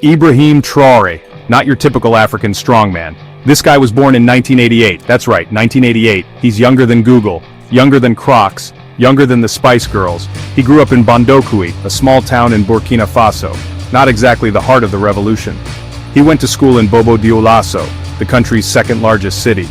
Ibrahim Traoré, not your typical African strongman. This guy was born in 1988, that's right, 1988. He's younger than Google, younger than Crocs, younger than the Spice Girls. He grew up in Bondokouy, a small town in Burkina Faso, not exactly the heart of the revolution. He went to school in Bobo Dioulasso, the country's second largest city.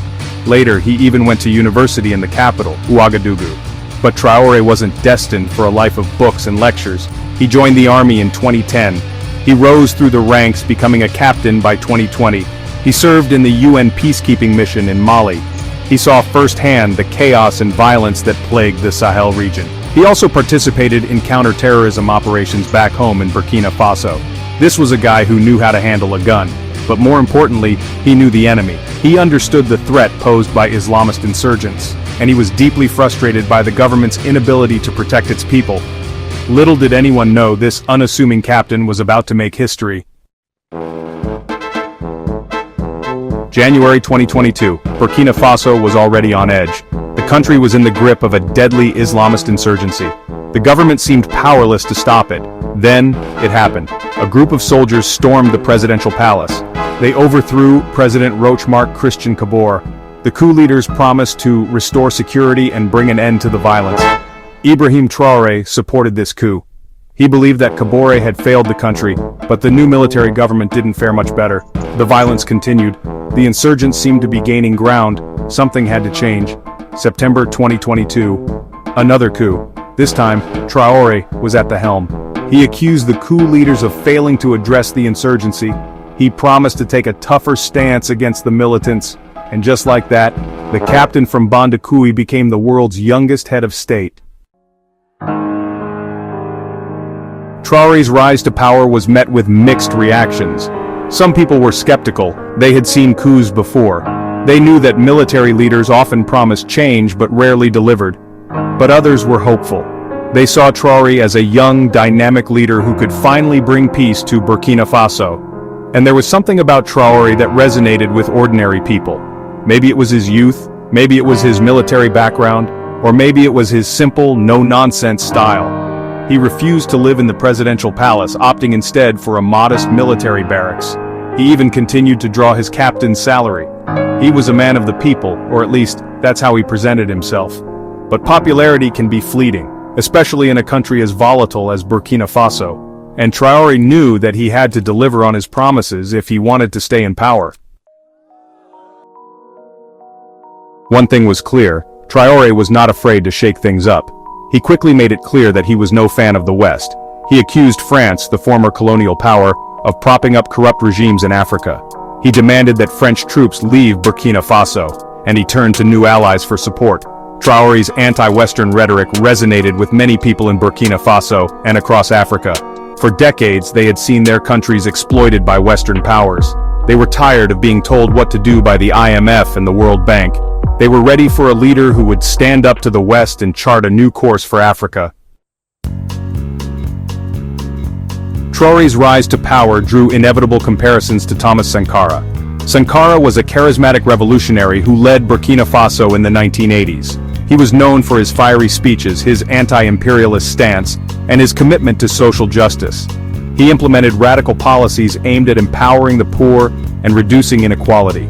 Later, he even went to university in the capital, Ouagadougou. But Traoré wasn't destined for a life of books and lectures. He joined the army in 2010. He rose through the ranks, becoming a captain by 2020. He served in the UN peacekeeping mission in Mali. He saw firsthand the chaos and violence that plagued the Sahel region. He also participated in counter-terrorism operations back home in Burkina Faso. This was a guy who knew how to handle a gun, but more importantly, he knew the enemy. He understood the threat posed by Islamist insurgents, and he was deeply frustrated by the government's inability to protect its people. Little did anyone know this unassuming captain was about to make history. January 2022, Burkina Faso was already on edge. The country was in the grip of a deadly Islamist insurgency. The government seemed powerless to stop it. Then, it happened. A group of soldiers stormed the presidential palace. They overthrew President Roch-Marc Christian Kabore. The coup leaders promised to restore security and bring an end to the violence. Ibrahim Traoré supported this coup. He believed that Kabore had failed the country, but the new military government didn't fare much better. The violence continued. The insurgents seemed to be gaining ground. Something had to change. September 2022. Another coup. This time, Traoré was at the helm. He accused the coup leaders of failing to address the insurgency. He promised to take a tougher stance against the militants. And just like that, the captain from Bondokouy became the world's youngest head of state. Traoré's rise to power was met with mixed reactions. Some people were skeptical. They had seen coups before. They knew that military leaders often promised change but rarely delivered. But others were hopeful. They saw Traoré as a young, dynamic leader who could finally bring peace to Burkina Faso. And there was something about Traoré that resonated with ordinary people. Maybe it was his youth, maybe it was his military background, or maybe it was his simple, no-nonsense style. He refused to live in the presidential palace, opting instead for a modest military barracks. He even continued to draw his captain's salary. He was a man of the people, or at least, that's how he presented himself. But popularity can be fleeting, especially in a country as volatile as Burkina Faso. And Traoré knew that he had to deliver on his promises if he wanted to stay in power. One thing was clear, Traoré was not afraid to shake things up. He quickly made it clear that he was no fan of the West. He accused France, the former colonial power, of propping up corrupt regimes in Africa. He demanded that French troops leave Burkina Faso, and he turned to new allies for support. Traoré's anti-Western rhetoric resonated with many people in Burkina Faso and across Africa. For decades, they had seen their countries exploited by Western powers. They were tired of being told what to do by the IMF and the World Bank. They were ready for a leader who would stand up to the West and chart a new course for Africa. Traoré's rise to power drew inevitable comparisons to Thomas Sankara. Sankara was a charismatic revolutionary who led Burkina Faso in the 1980s. He was known for his fiery speeches, his anti-imperialist stance, and his commitment to social justice. He implemented radical policies aimed at empowering the poor and reducing inequality.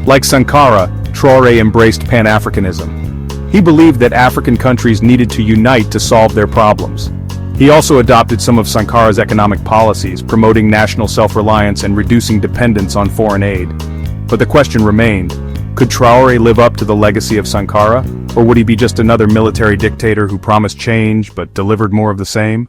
Like Sankara, Traoré embraced Pan-Africanism. He believed that African countries needed to unite to solve their problems. He also adopted some of Sankara's economic policies, promoting national self-reliance and reducing dependence on foreign aid. But the question remained, could Traoré live up to the legacy of Sankara, or would he be just another military dictator who promised change but delivered more of the same?